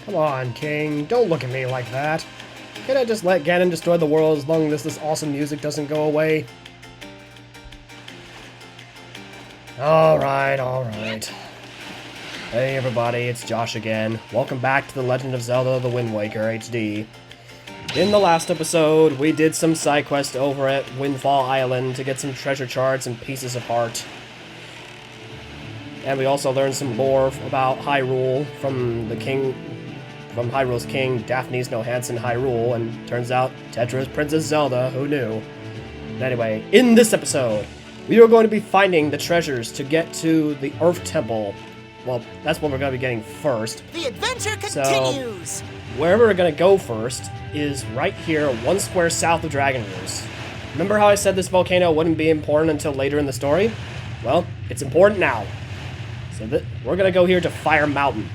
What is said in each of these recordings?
Come on, King. Don't look at me like that. Can't I just let Ganon destroy the world as long as this awesome music doesn't go away? Alright, alright. Hey everybody, it's Josh again. Welcome back to The Legend of Zelda The Wind Waker HD. In the last episode, we did some side quest over at Windfall Island to get some treasure shards and pieces of heart. And we also learned some lore about Hyrule from Hyrule's king, Daphne's No Hansen Hyrule, and turns out Tetra's Princess Zelda, who knew? But anyway, in this episode, we are going to be finding the treasures to get to the Earth Temple. Well, that's what we're going to be getting first. The adventure continues! So, wherever we're going to go first is right here, 1 square south of Dragon Roost. Remember how I said this volcano wouldn't be important until later in the story? Well, it's important now. So we're going to go here to Fire Mountain.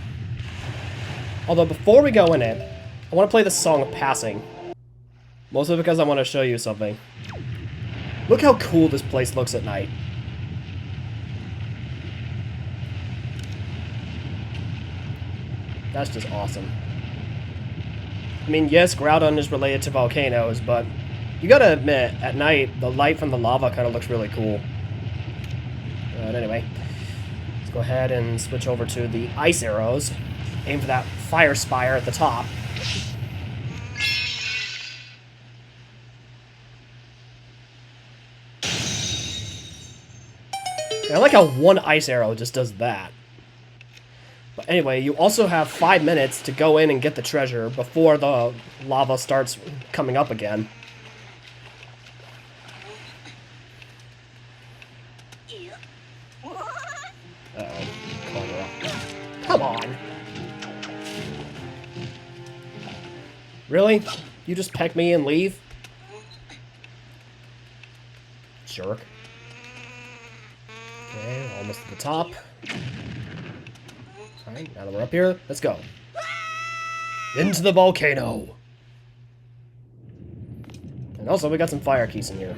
Although before we go in it, I want to play the Song of Passing. Mostly because I want to show you something. Look how cool this place looks at night. That's just awesome. I mean, yes, Groudon is related to volcanoes, but you gotta admit, at night, the light from the lava kind of looks really cool. But anyway, let's go ahead and switch over to the ice arrows. Aim for that fire spire at the top. And I like how one ice arrow just does that. But anyway, you also have 5 minutes to go in and get the treasure before the lava starts coming up again. Uh-oh. Come on. Really? You just peck me and leave? Jerk. Okay, almost at the top. Alright, now that we're up here, let's go. Into the volcano! And also, we got some fire keys in here.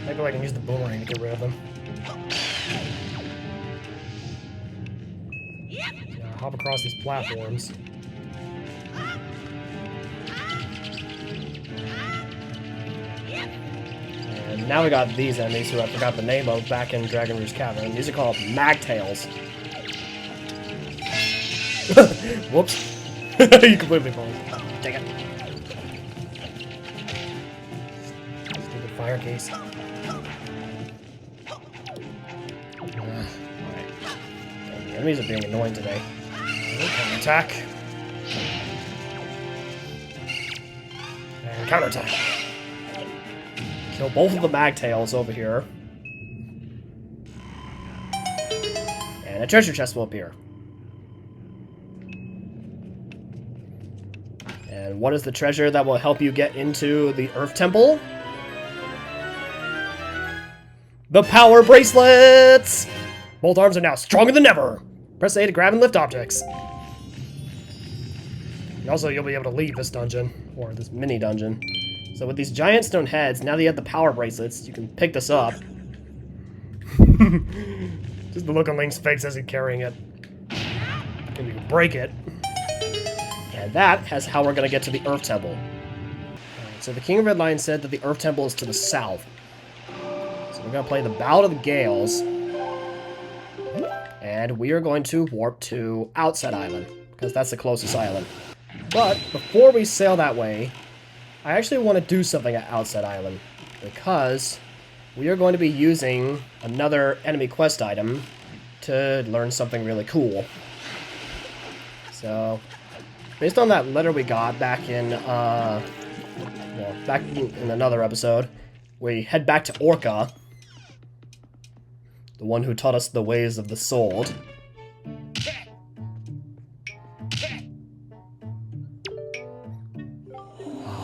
Maybe I can use the boomerang to get rid of them. So, hop across these platforms. And now we got these enemies who I forgot the name of back in Dragon Roost Cavern. These are called Magtails. Whoops. You completely falls. Dang it. Stupid fire case. Alright. The enemies are being annoying today. Counterattack. And counterattack. Kill both of the Magtails over here. And a treasure chest will appear. And what is the treasure that will help you get into the Earth Temple? The power bracelets! Both arms are now stronger than ever. Press A to grab and lift objects. And also, you'll be able to leave this dungeon, or this mini dungeon. So with these giant stone heads, now that you have the power bracelets, you can pick this up. Just the look on Link's face as he's carrying it. And you can break it. And that is how we're going to get to the Earth Temple. Alright, so the King of Red Lion said that the Earth Temple is to the south. So we're going to play the Ballad of the Gales. And we are going to warp to Outset Island, because that's the closest island. But before we sail that way, I actually want to do something at Outset Island, because we are going to be using another enemy quest item to learn something really cool. So, based on that letter we got back in, back in another episode, we head back to Orca, the one who taught us the ways of the sword.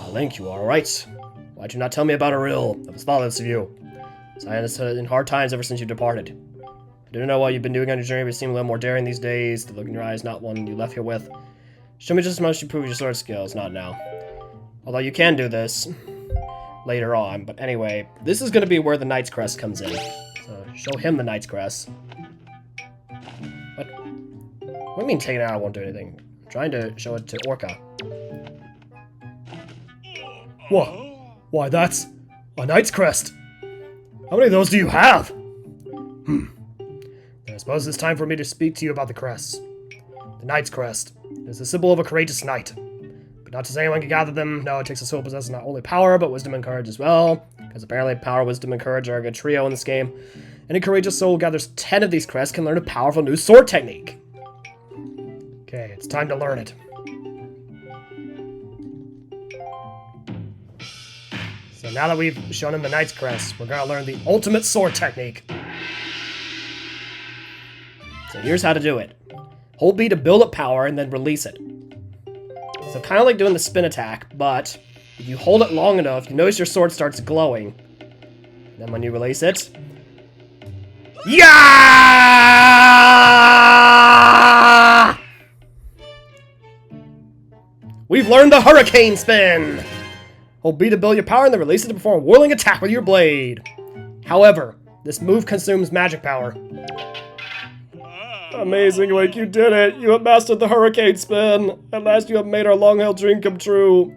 Link, you are alright. Why'd you not tell me about Auril? I was thoughtless of you. So I understood in hard times ever since you departed. I don't know what you've been doing on your journey, but you seem a little more daring these days. The look in your eyes, not one you left here with. Show me just how much you prove your sword skills. Not now. Although you can do this later on. But anyway, this is going to be where the Knight's Crest comes in. So show him the Knight's Crest. What? What do you mean taking it out won't do anything? I'm trying to show it to Orca. Whoa. Why, that's a Knight's Crest. How many of those do you have? Then I suppose it's time for me to speak to you about the crests. The Knight's Crest is the symbol of a courageous knight. But not to say anyone can gather them. No, it takes a soul possessing not only power, but wisdom and courage as well. Because apparently power, wisdom, and courage are a good trio in this game. Any courageous soul who gathers 10 of these crests can learn a powerful new sword technique. Okay, it's time to learn it. So now that we've shown him the Knight's Crest, we're gonna learn the ultimate sword technique. So here's how to do it. Hold B to build up power and then release it. So kind of like doing the spin attack, but if you hold it long enough, you notice your sword starts glowing. Then when you release it... Yeah! We've learned the Hurricane Spin! Hold B to build your power and then release it to perform a whirling attack with your blade. However, this move consumes magic power. Amazing, Link, you did it! You have mastered the Hurricane Spin! At last you have made our long-held dream come true!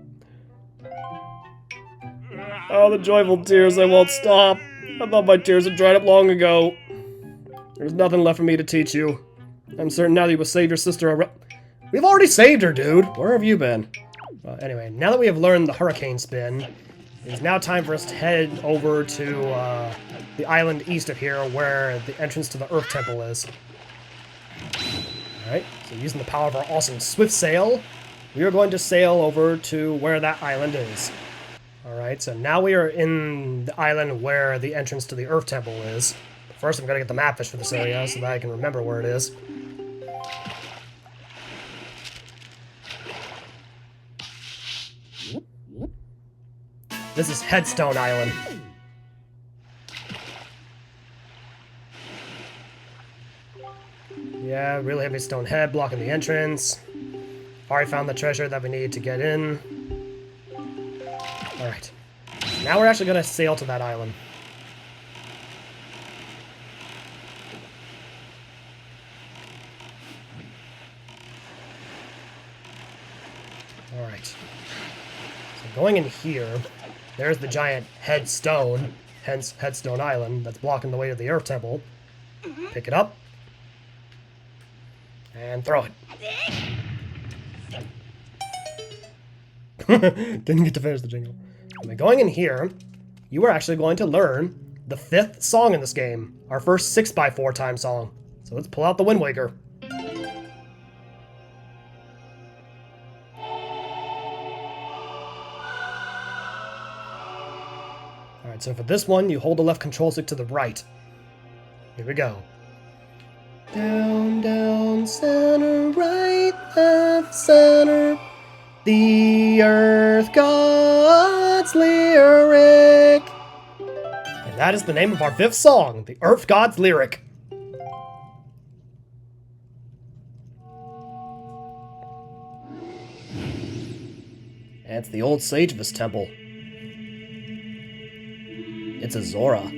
Oh, the joyful tears, I won't stop! I thought my tears had dried up long ago. There's nothing left for me to teach you. I'm certain now that you will save your sister. We've already saved her, dude! Where have you been? Anyway, now that we have learned the Hurricane Spin, it is now time for us to head over to the island east of here where the entrance to the Earth Temple is. Alright, so using the power of our awesome Swift Sail, we are going to sail over to where that island is. Alright, so now we are in the island where the entrance to the Earth Temple is. First, I'm going to get the map fish for this area so that I can remember where it is. This is Headstone Island. Yeah, really heavy stone head blocking the entrance. Already found the treasure that we need to get in. Alright. Now we're actually going to sail to that island. Alright. So going in here, there's the giant headstone, hence Headstone Island, that's blocking the way to the Earth Temple. Pick it up. And throw it. Didn't get to finish the jingle. By going in here, you are actually going to learn the 5th song in this game. Our first 6x4 time song. So let's pull out the Wind Waker. Alright, so for this one, you hold the left control stick to the right. Here we go. Down, down, center, right, left, center. The Earth God's Lyric. And that is the name of our 5th song, the Earth God's Lyric. And it's the old sage of this temple. It's a Zora.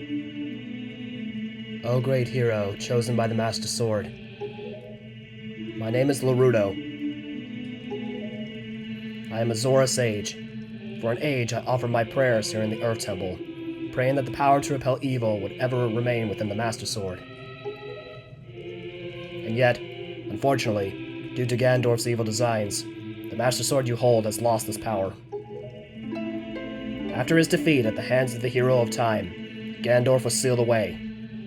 O great hero, chosen by the Master Sword. My name is Laruto. I am a Zora sage. For an age, I offer my prayers here in the Earth Temple, praying that the power to repel evil would ever remain within the Master Sword. And yet, unfortunately, due to Ganondorf's evil designs, the Master Sword you hold has lost this power. After his defeat at the hands of the Hero of Time, Ganondorf was sealed away,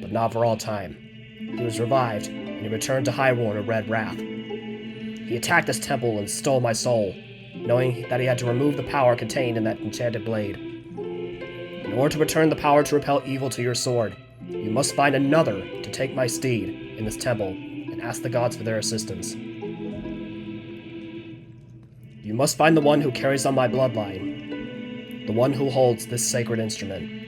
but not for all time. He was revived, and he returned to Hyrule in a red wrath. He attacked this temple and stole my soul, knowing that he had to remove the power contained in that enchanted blade. In order to return the power to repel evil to your sword, you must find another to take my steed in this temple and ask the gods for their assistance. You must find the one who carries on my bloodline, the one who holds this sacred instrument.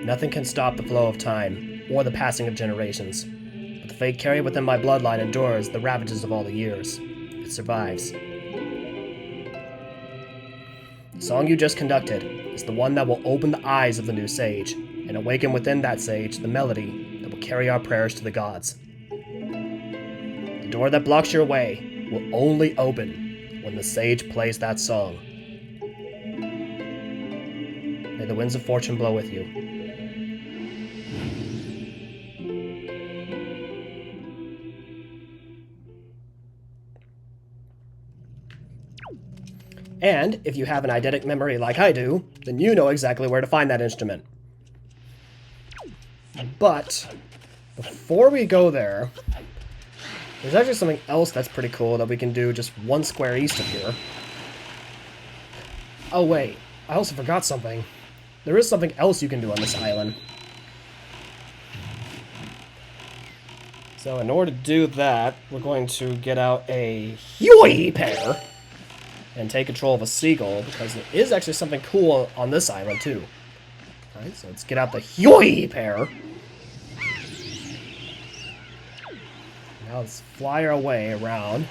Nothing can stop the flow of time, or the passing of generations, but the The fate carried within my bloodline endures the ravages of all the years. It survives. The song you just conducted is the one that will open the eyes of the new sage, and awaken within that sage the melody that will carry our prayers to the gods. The door that blocks your way will only open when the sage plays that song. May the winds of fortune blow with you. And if you have an eidetic memory like I do, then you know exactly where to find that instrument. But before we go there, there's actually something else that's pretty cool that we can do just one square east of here. Oh wait, I also forgot something. There is something else you can do on this island. So in order to do that, we're going to get out a Huey pair and take control of a seagull, because there is actually something cool on this island too. Alright, so let's get out the Huey pair. Now let's fly our way around.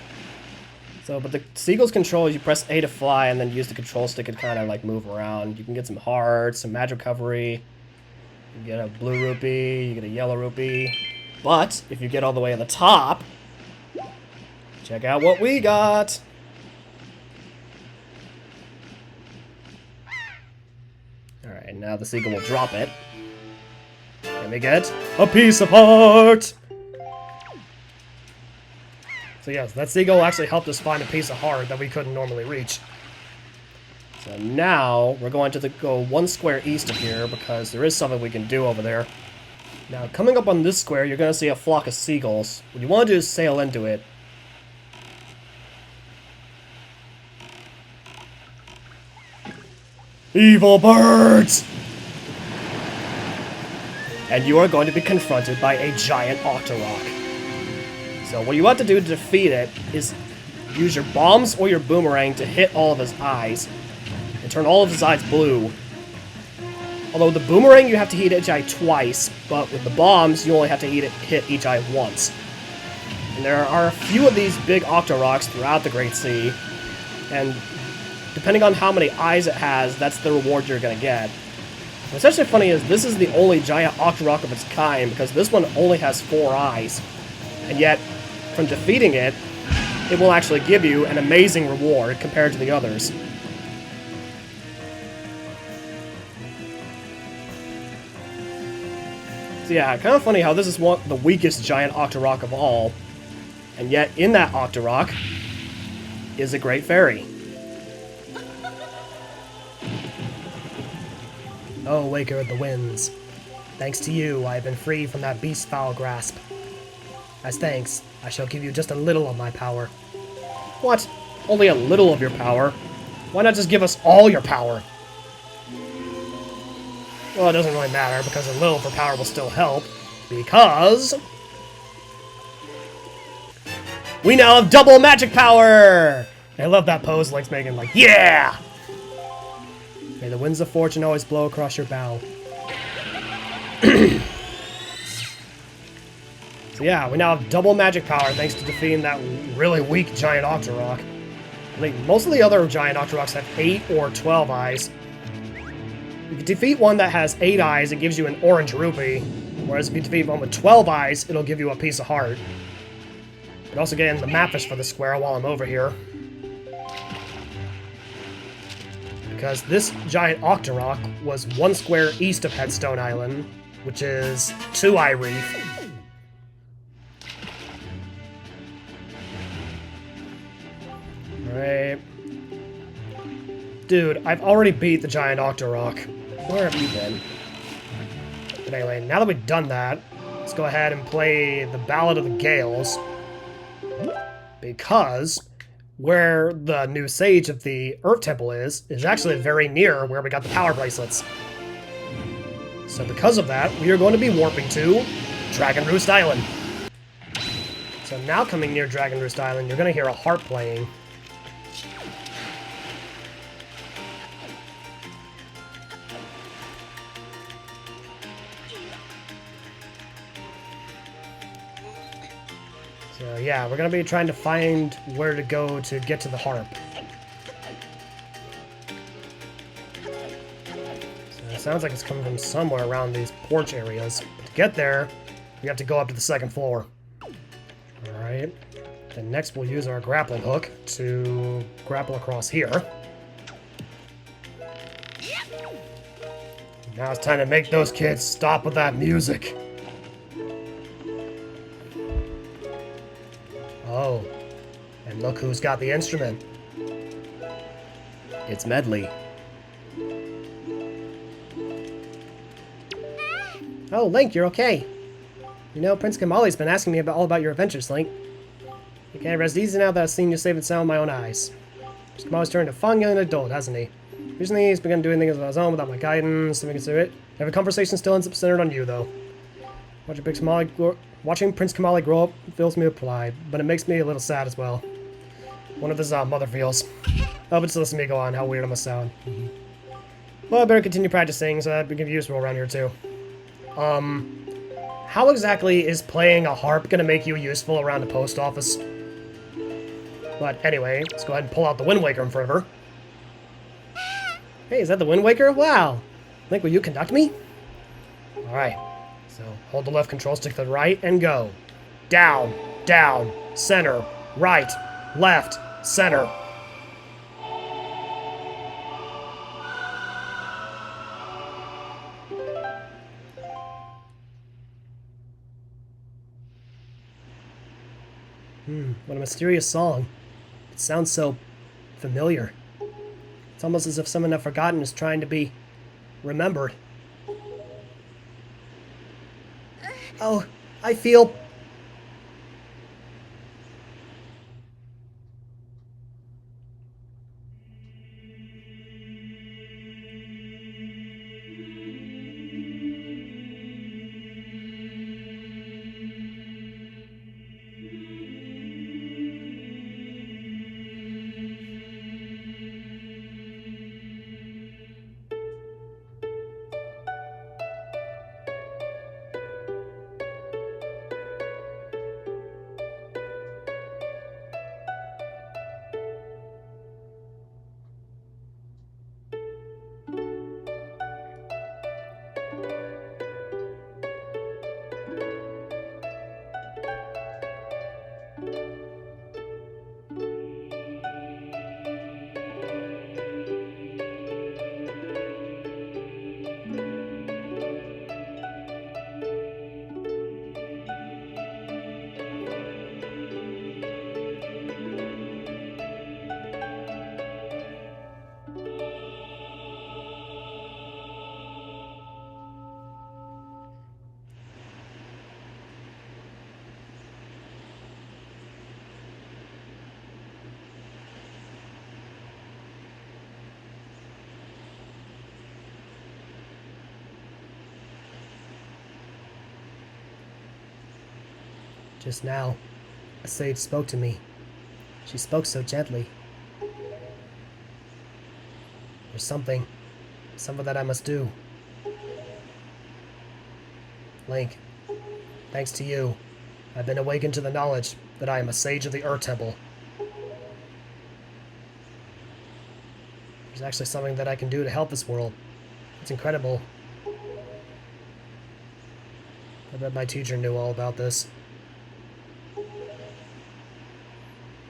So, but the seagull's control is you press A to fly and then use the control stick to kind of like move around. You can get some hearts, some magic recovery. You get a blue rupee, you get a yellow rupee. But if you get all the way to the top, check out what we got. Alright, now the seagull will drop it. Let me get a piece of heart! So yes, that seagull actually helped us find a piece of heart that we couldn't normally reach. So now, we're going to go one square east of here, because there is something we can do over there. Now, coming up on this square, you're going to see a flock of seagulls. What you want to do is sail into it. Evil birds! And you are going to be confronted by a giant Octorok. So what you want to do to defeat it is use your bombs or your boomerang to hit all of his eyes and turn all of his eyes blue. Although the boomerang you have to hit each eye twice, but with the bombs you only have to hit each eye once. And there are a few of these big Octoroks throughout the Great Sea, and depending on how many eyes it has, that's the reward you're going to get. What's actually funny is this is the only giant Octorok of its kind, because this one only has 4 eyes. And yet, from defeating it, it will actually give you an amazing reward compared to the others. So yeah, kind of funny how this is the weakest giant Octorok of all, and yet in that Octorok is a great fairy. Oh, Waker of the Winds. Thanks to you, I have been free from that beast's foul grasp. As thanks, I shall give you just a little of my power. What? Only a little of your power? Why not just give us all your power? Well, it doesn't really matter, because a little of her power will still help. Because we now have double magic power! I love that pose Link's making, like, yeah! May the winds of fortune always blow across your bow. So yeah, we now have double magic power thanks to defeating that really weak giant Octorok. I think most of the other giant Octoroks have 8 or 12 eyes. If you defeat one that has 8 eyes, it gives you an orange rupee. Whereas if you defeat one with 12 eyes, it'll give you a piece of heart. You can also get in the mapfish for the square while I'm over here. Because this giant Octorok was 1 square east of Headstone Island, which is 2 Eye Reef. Alright. Dude, I've already beat the giant Octorok. Where have you been? But anyway, now that we've done that, let's go ahead and play the Ballad of the Gales. Because where the new sage of the Earth Temple is actually very near where we got the power bracelets. So because of that, we are going to be warping to Dragon Roost Island. So now coming near Dragon Roost Island, you're going to hear a harp playing. So yeah, we're gonna be trying to find where to go to get to the harp. So it sounds like it's coming from somewhere around these porch areas. But to get there, we have to go up to the second floor. Alright. Then next we'll use our grappling hook to grapple across here. Now it's time to make those kids stop with that music. Oh, and look who's got the instrument. It's Medli. Oh, Link, you're okay. You know, Prince Kamali's been asking me all about your adventures, Link. I can't rest easy now that I've seen you safe and sound with my own eyes. Prince Kamali's turned a fun young adult, hasn't he? Recently, he's begun doing things on his own without my guidance, and consider it. Every conversation still ends up centered on you, though. Watching Prince Kamali grow up fills me with pride, but it makes me a little sad as well. One of his mother feels. Oh, but just listen to me go on, how weird I must sound. Well, I better continue practicing, so that becomes useful around here, too. How exactly is playing a harp gonna make you useful around the post office? But anyway, let's go ahead and pull out the Wind Waker in front of her. Hey, is that the Wind Waker? Wow! Link, will you conduct me? Alright. So, hold the left control stick to the right and go. Down, down, center, right, left, center. What a mysterious song. It sounds so familiar. It's almost as if someone I've forgotten is trying to be remembered. Oh, I feel... Just now, a sage spoke to me. She spoke so gently. There's something that I must do. Link, thanks to you, I've been awakened to the knowledge that I am a sage of the Earth Temple. There's actually something that I can do to help this world. It's incredible. I bet my teacher knew all about this.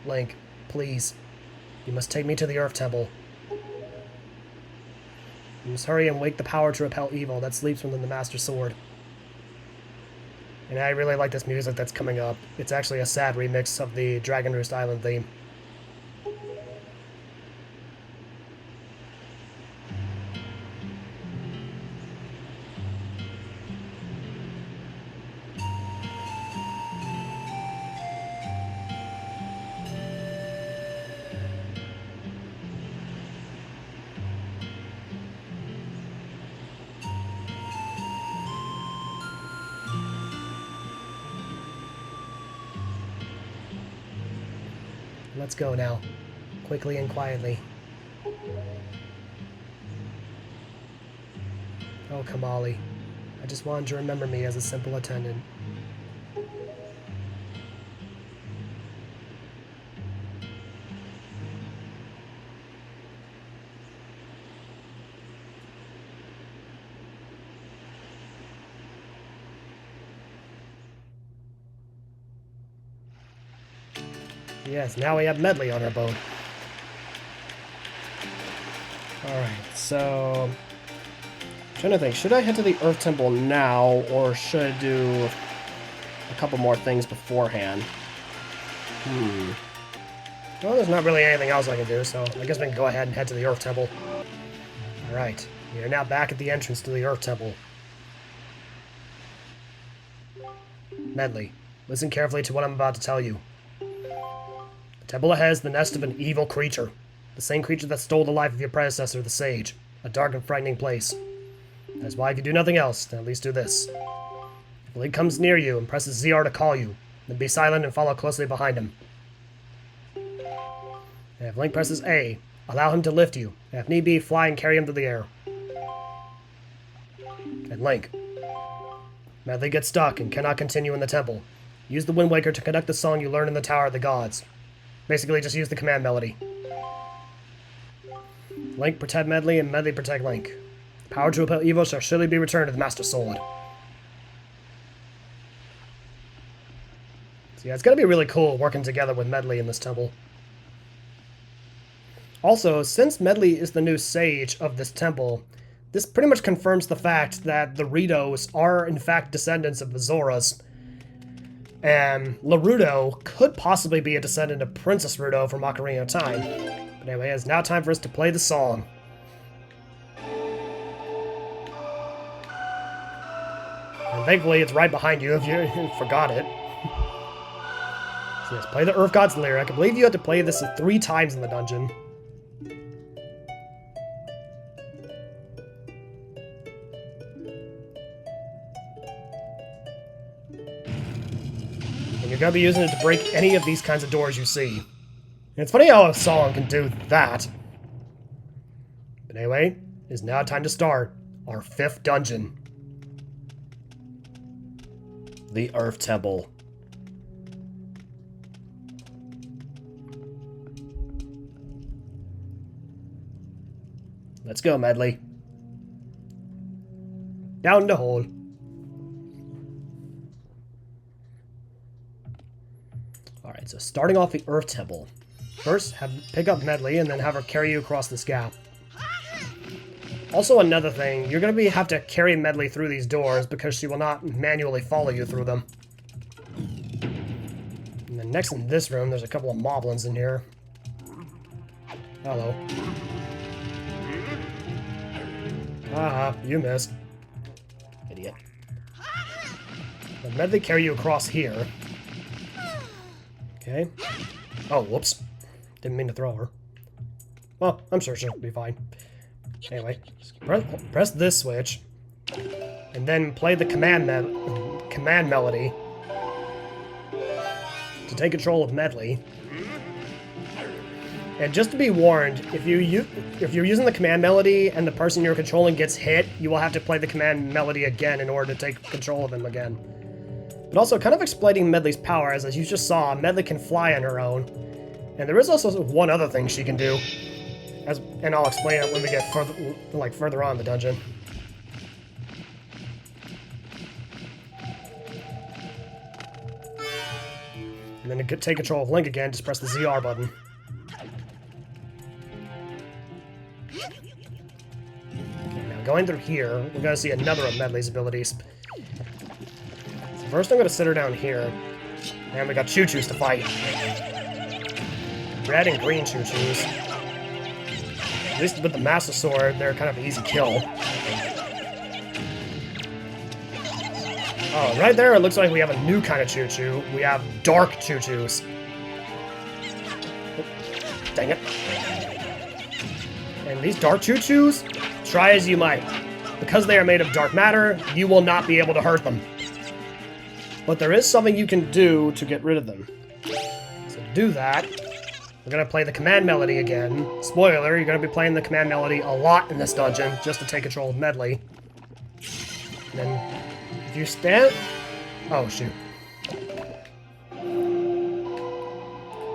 Link, please. You must take me to the Earth Temple. You must hurry and wake the power to repel evil that sleeps within the Master Sword. And I really like this music that's coming up. It's actually a sad remix of the Dragon Roost Island theme. Let's go now. Quickly and quietly. Oh, Kamali. I just wanted you to remember me as a simple attendant. Yes, now we have Medli on our boat. Alright, so... I'm trying to think, should I head to the Earth Temple now, or should I do a couple more things beforehand? Well, there's not really anything else I can do, so I guess we can go ahead and head to the Earth Temple. Alright, we are now back at the entrance to the Earth Temple. Medli, listen carefully to what I'm about to tell you. The temple ahead is the nest of an evil creature. The same creature that stole the life of your predecessor, the Sage. A dark and frightening place. That is why if you do nothing else, then at least do this. If Link comes near you and presses ZR to call you, then be silent and follow closely behind him. And if Link presses A, allow him to lift you, and if need be, fly and carry him through the air. And Link. Medli gets stuck and cannot continue in the temple. Use the Wind Waker to conduct the song you learned in the Tower of the Gods. Basically, just use the command melody. Link protect Medli, and Medli protect Link. The power to repel evil shall surely be returned to the Master Sword. So yeah, it's gonna be really cool working together with Medli in this temple. Also, since Medli is the new sage of this temple, this pretty much confirms the fact that the Ritos are in fact descendants of the Zoras. And Laruto could possibly be a descendant of Princess Ruto from Ocarina of Time. But anyway, it's now time for us to play the song. And thankfully it's right behind you if you forgot it. So yes, play the Earth God's lyric. I believe you have to play this 3 times in the dungeon. And you're going to be using it to break any of these kinds of doors you see. And it's funny how a song can do that. But anyway, it's now time to start our 5th dungeon. The Earth Temple. Let's go, Medli. Down the hole. Alright, so starting off the Earth Temple. First, pick up Medli and then have her carry you across this gap. Also another thing, you're going to have to carry Medli through these doors because she will not manually follow you through them. And then next in this room, there's a couple of moblins in here. Hello. Haha, you missed. Idiot. Let Medli carry you across here. Okay. Oh, whoops. Didn't mean to throw her. Well, I'm sure she'll be fine. Anyway, press this switch, and then play the command melody to take control of Medli. And just to be warned, if you're using the command melody and the person you're controlling gets hit, you will have to play the command melody again in order to take control of him again. But also, kind of exploiting Medli's power, as you just saw, Medli can fly on her own. And there is also one other thing she can do. And I'll explain it when we get further on in the dungeon. And then to take control of Link again, just press the ZR button. Okay, now going through here, we're going to see another of Medli's abilities. So first I'm going to sit her down here. And we got choo-choos to fight. Red and green choo-choos. At least with the Master Sword, they're kind of an easy kill. Oh, right there, it looks like we have a new kind of choo-choo. We have dark choo-choos. Dang it. And these dark choo-choos, try as you might. Because they are made of dark matter, you will not be able to hurt them. But there is something you can do to get rid of them. So to do that, we're going to play the command melody again. Spoiler, you're going to be playing the command melody a lot in this dungeon, just to take control of Medli. And then, if you stand... Oh, shoot.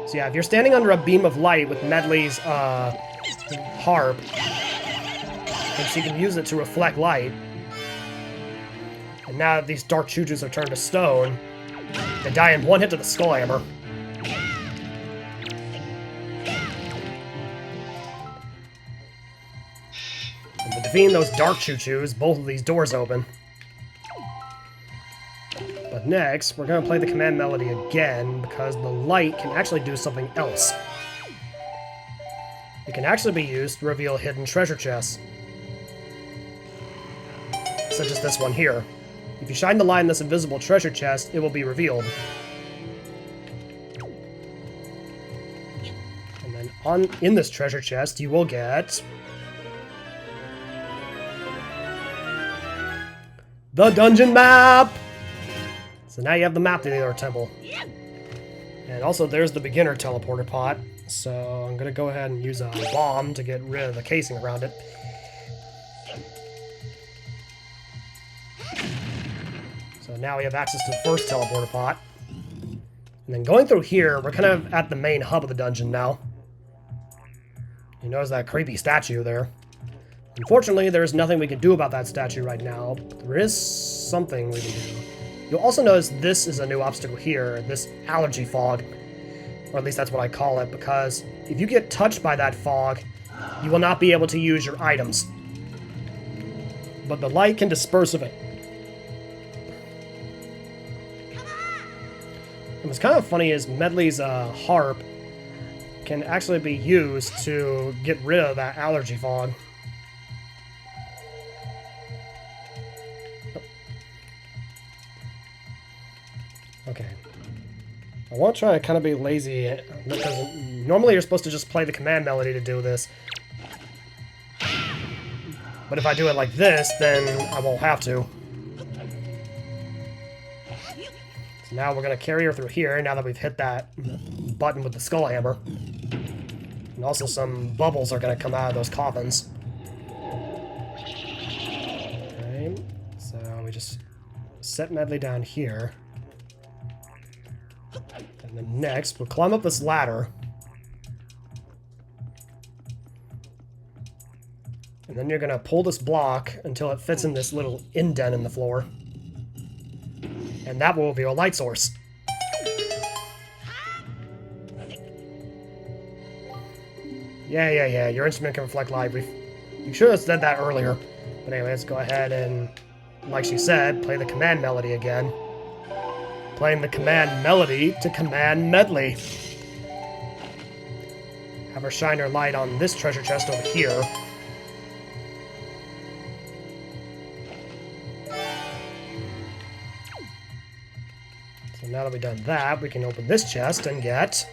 So yeah, if you're standing under a beam of light with Medli's harp, then she can use it to reflect light. And now that these dark choo-choos are turned to stone, they die in one hit to the skull hammer. defeating those dark choo-choos, both of these doors open. But next, we're going to play the command melody again, because the light can actually do something else. It can actually be used to reveal hidden treasure chests. Such as this one here. If you shine the light in this invisible treasure chest, it will be revealed. And then in this treasure chest, you will get the dungeon map! So now you have the map to the other temple. And also there's the beginner teleporter pot. So I'm gonna go ahead and use a bomb to get rid of the casing around it. So now we have access to the first teleporter pot. And then going through here, we're kind of at the main hub of the dungeon now. You notice that creepy statue there. Unfortunately, there's nothing we can do about that statue right now, but there is something we can do. You'll also notice this is a new obstacle here, this allergy fog. Or at least that's what I call it, because if you get touched by that fog, you will not be able to use your items. But the light can disperse of it. And what's kind of funny is Medli's harp can actually be used to get rid of that allergy fog. Okay. I won't try to kind of be lazy, because normally you're supposed to just play the command melody to do this. But if I do it like this, then I won't have to. So now we're going to carry her through here, now that we've hit that button with the skull hammer. And also some bubbles are going to come out of those coffins. Okay, so we just set Medli down here. And then next, we'll climb up this ladder. And then you're going to pull this block until it fits in this little indent in the floor. And that will reveal a light source. Yeah, your instrument can reflect light. You should have said that earlier. But anyway, let's go ahead and, like she said, play the command melody again. Playing the command melody to command Medli. Have her shine her light on this treasure chest over here. So now that we've done that, we can open this chest and get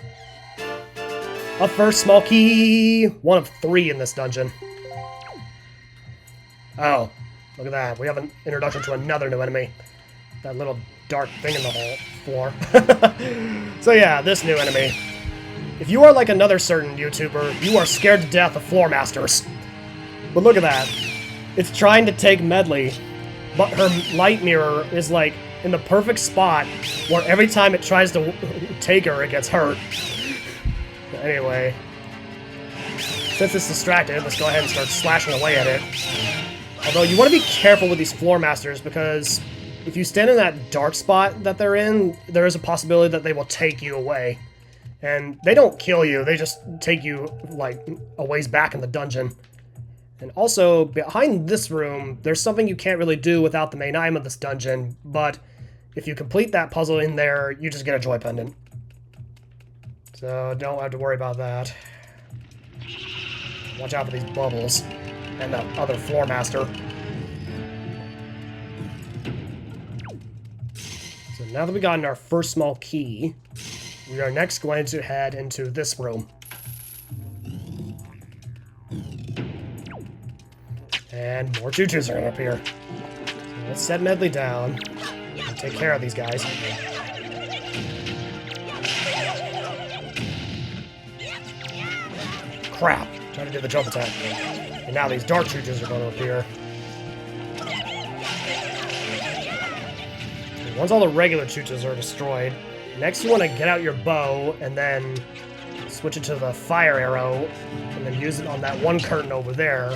a first small key! One of 3 in this dungeon. Oh, look at that. We have an introduction to another new enemy. That little dark thing in the whole floor. So yeah, this new enemy. If you are like another certain YouTuber, you are scared to death of floor masters. But look at that. It's trying to take Medli, but her light mirror is like in the perfect spot where every time it tries to take her, it gets hurt. But anyway, since it's distracted, let's go ahead and start slashing away at it. Although you want to be careful with these floor masters, because if you stand in that dark spot that they're in, there is a possibility that they will take you away. And they don't kill you, they just take you, like, a ways back in the dungeon. And also, behind this room, there's something you can't really do without the main item of this dungeon, but if you complete that puzzle in there, you just get a joy pendant. So, don't have to worry about that. Watch out for these bubbles. And the other floor master. So now that we've gotten our first small key, we are next going to head into this room. And more choo-choos are going to appear. So let's set Medli down and take care of these guys. Crap! Trying to do the jump attack. And now these dark choo-choos are going to appear. And once all the regular choo-choos are destroyed, next you want to get out your bow and then switch it to the fire arrow and then use it on that one curtain over there.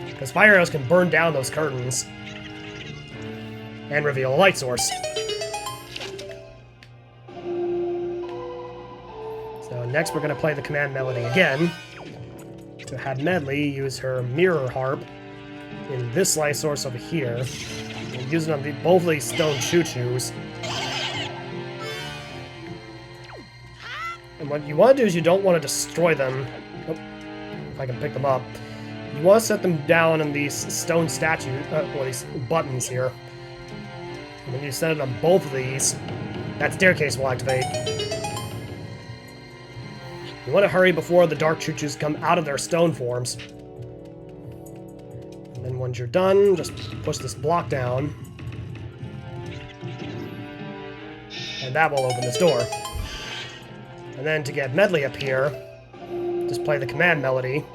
Because fire arrows can burn down those curtains and reveal a light source. So next we're going to play the command melody again to have Medli use her mirror harp in this light source over here. And use it on both of these stone choo-choos. And what you want to do is you don't want to destroy them. Oh, if I can pick them up. You want to set them down in these stone statues, or these buttons here. And when you set it on both of these, that staircase will activate. You want to hurry before the dark choo-choos come out of their stone forms. And then once you're done, just push this block down. And that will open this door. And then to get Medli up here, just play the command melody.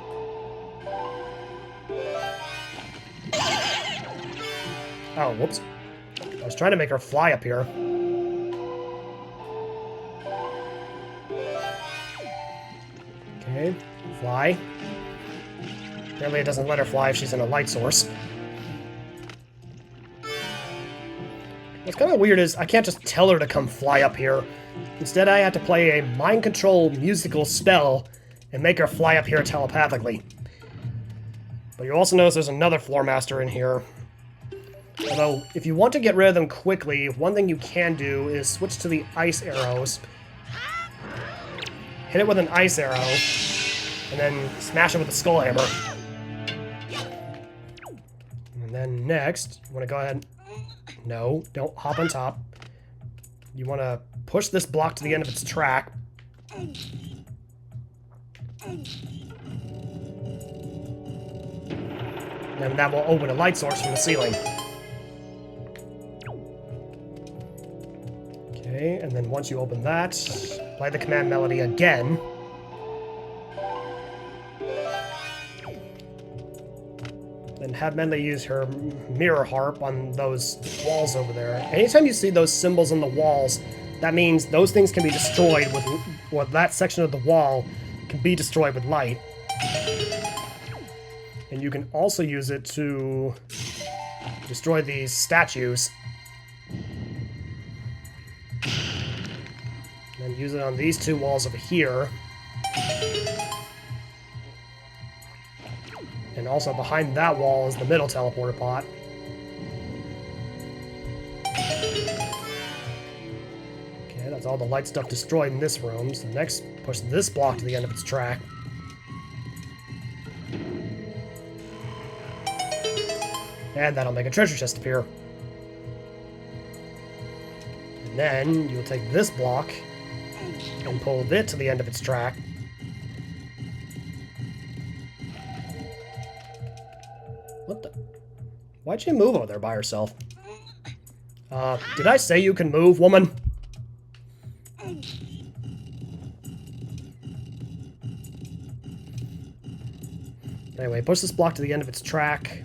Oh, whoops. I was trying to make her fly up here. Okay, fly. Apparently it doesn't let her fly if she's in a light source. What's kind of weird is I can't just tell her to come fly up here. Instead, I had to play a mind control musical spell and make her fly up here telepathically. But you also notice there's another floor master in here. Although, if you want to get rid of them quickly, one thing you can do is switch to the ice arrows. Hit it with an ice arrow, and then smash it with a skull hammer. And then next, you want to go ahead... No, don't hop on top. You want to push this block to the end of its track. And that will open a light source from the ceiling. Okay, and then once you open that, play the command melody again. Then have Medli use her mirror harp on those walls over there. Anytime you see those symbols on the walls, that means those things can be destroyed with that section of the wall can be destroyed with light. And you can also use it to destroy these statues. And use it on these two walls over here. And also behind that wall is the middle teleporter pot. Okay, that's all the light stuff destroyed in this room. So next, push this block to the end of its track. And that'll make a treasure chest appear. And then you'll take this block and pull it to the end of its track. What the? Why'd she move over there by herself? Did I say you can move, woman? Anyway, push this block to the end of its track.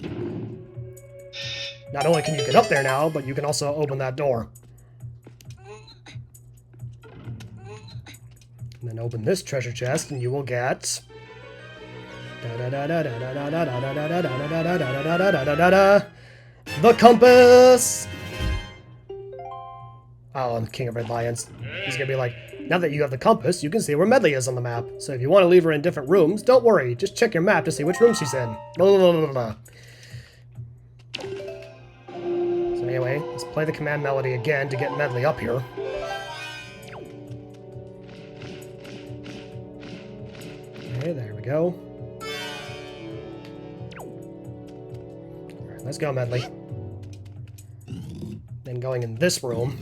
Not only can you get up there now, but you can also open that door. And then open this treasure chest, and you will get... the compass! Oh, I'm King of Red Lions. He's gonna be like, now that you have the compass, you can see where Medli is on the map. So if you want to leave her in different rooms, don't worry. Just check your map to see which room she's in. Blah, blah, blah, blah. So anyway, let's play the command melody again to get Medli up here. Okay, there we go. Alright, let's go, Medli. Then going in this room.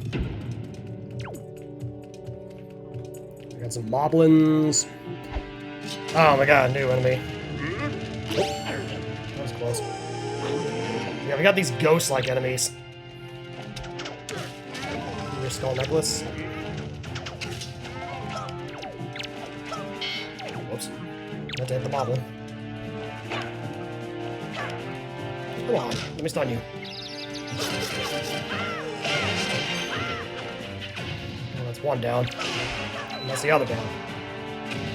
We got some moblins. Oh my god, new enemy. Oh, that was close. Yeah, we got these ghost-like enemies. Your skull necklace. Whoops. Had to hit the moblin. Come on, let me stun you. Well, that's one down. And that's the other down.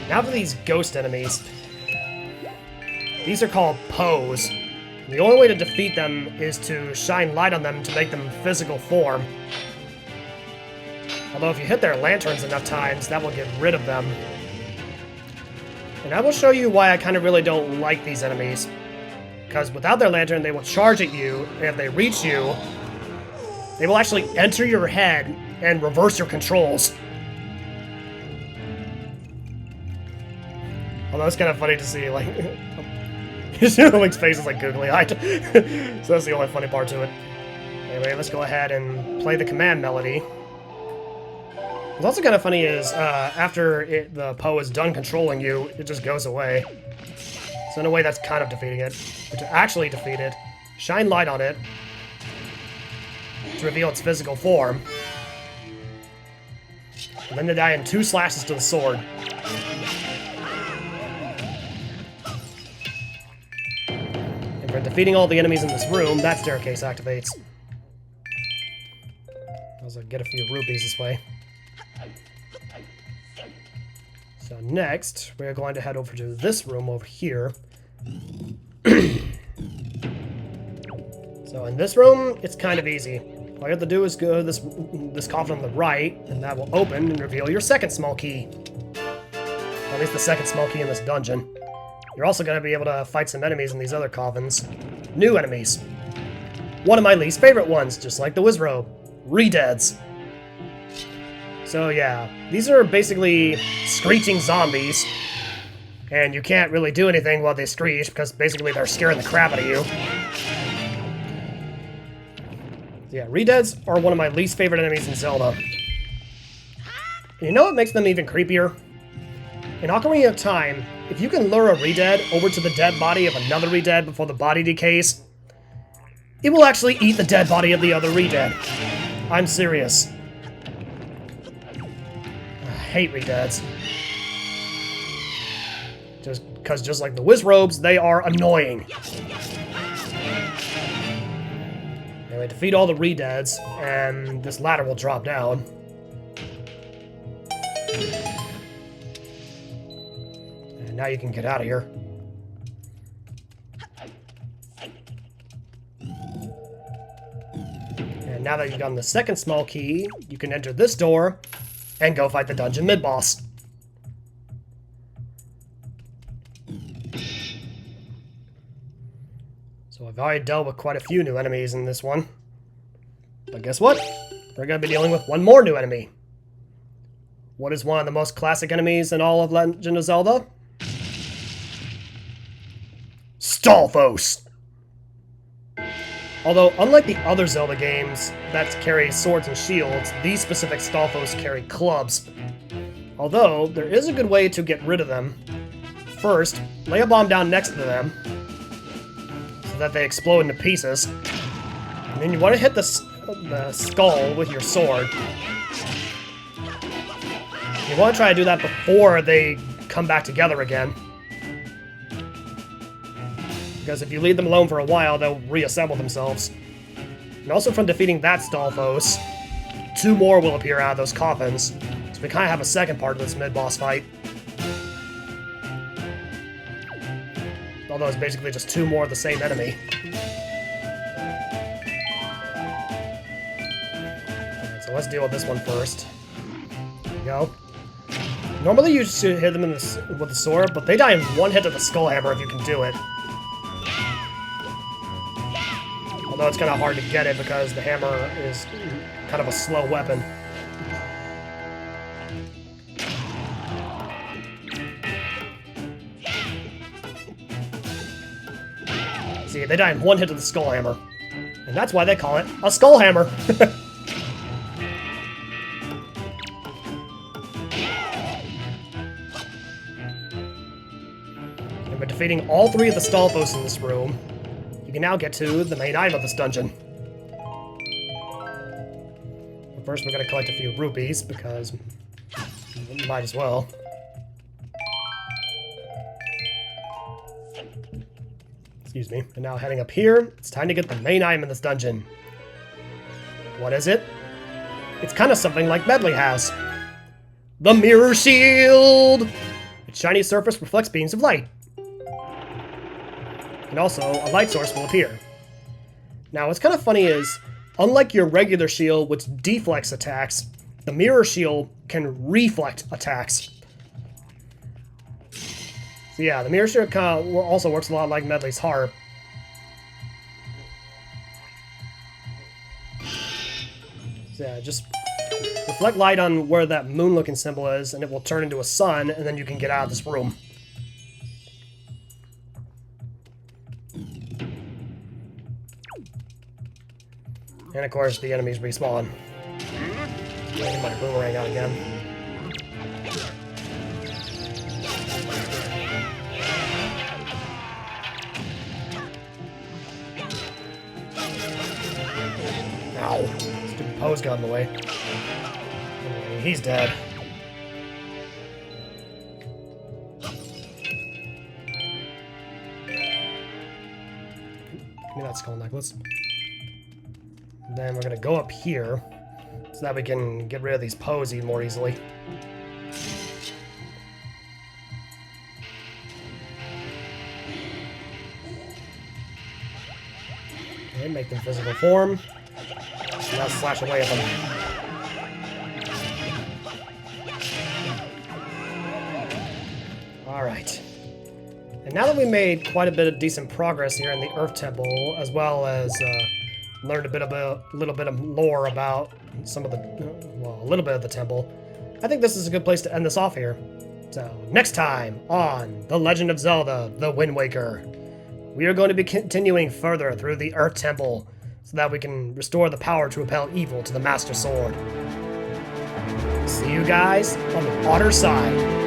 Now for these ghost enemies. These are called POs. The only way to defeat them is to shine light on them to make them physical form. Although if you hit their lanterns enough times, that will get rid of them. And I will show you why I kind of really don't like these enemies. because without their lantern, they will charge at you, and if they reach you, they will actually enter your head and reverse your controls. Although it's kind of funny to see, like, Link's face is like googly-eyed. So that's the only funny part to it. Anyway, let's go ahead and play the command melody. What's also kind of funny is, after the Poe is done controlling you, it just goes away. So in a way, that's kind of defeating it. But to actually defeat it, shine light on it to reveal its physical form. And then to die in 2 slashes to the sword. And for defeating all the enemies in this room, that staircase activates. I'll get a few rupees this way. So next, we're going to head over to this room over here. So in this room, it's kind of easy. All you have to do is go to this coffin on the right, and that will open and reveal your second small key. At least the second small key in this dungeon. You're also going to be able to fight some enemies in these other coffins. New enemies. One of my least favorite ones, just like the Wizrobe. Redeads. So yeah, these are basically screeching zombies. And you can't really do anything while they screech, because basically they're scaring the crap out of you. Yeah, Redeads are one of my least favorite enemies in Zelda. And you know what makes them even creepier? In Ocarina of Time, if you can lure a Redead over to the dead body of another Redead before the body decays, it will actually eat the dead body of the other Redead. I'm serious. I hate Redeads. Because just like the Wizrobes, they are annoying. Anyway, defeat all the Redeads, and this ladder will drop down. And now you can get out of here. And now that you've gotten the second small key, you can enter this door and go fight the dungeon mid-boss. So I've already dealt with quite a few new enemies in this one. But guess what? We're going to be dealing with one more new enemy. What is one of the most classic enemies in all of Legend of Zelda? Stalfos! Although, unlike the other Zelda games that carry swords and shields, these specific Stalfos carry clubs. Although, there is a good way to get rid of them. First, lay a bomb down next to them, so that they explode into pieces. And then you want to hit the skull with your sword. You want to try to do that before they come back together again. Because if you leave them alone for a while, they'll reassemble themselves. And also from defeating that Stalfos, 2 more will appear out of those coffins. So we kind of have a second part of this mid-boss fight. Although it's basically just 2 more of the same enemy. Alright, so let's deal with this one first. There we go. Normally you should hit them with the sword, but they die in 1 hit of the skull hammer if you can do it. Although it's kind of hard to get it because the hammer is kind of a slow weapon. See, they die in 1 hit of the skull hammer. And that's why they call it a skull hammer. And by defeating all 3 of the Stalfos in this room, you can now get to the main item of this dungeon. But first we're going to collect a few rupees, because we might as well. Excuse me. And now heading up here, it's time to get the main item in this dungeon. What is it? It's kind of something like Medli has. The Mirror Shield! Its shiny surface reflects beams of light. And also, a light source will appear. Now, what's kind of funny is, unlike your regular shield, which deflects attacks, the mirror shield can reflect attacks. So yeah, the mirror shield kind of also works a lot like Medli's harp. Yeah, just reflect light on where that moon-looking symbol is, and it will turn into a sun, and then you can get out of this room. And of course, the enemies respawn. Get my boomerang out again. Ow. Stupid pose got in the way. Anyway, he's dead. Give me that skull necklace. Then we're gonna go up here so that we can get rid of these posy more easily. Okay, make them physical form. Now slash away at them. Alright. And now that we made quite a bit of decent progress here in the Earth Temple, as well as learned a little bit of lore about some of the, well, a little bit of the temple, I think this is a good place to end this off here. So, next time on The Legend of Zelda, The Wind Waker, we are going to be continuing further through the Earth Temple so that we can restore the power to repel evil to the Master Sword. See you guys on the water side.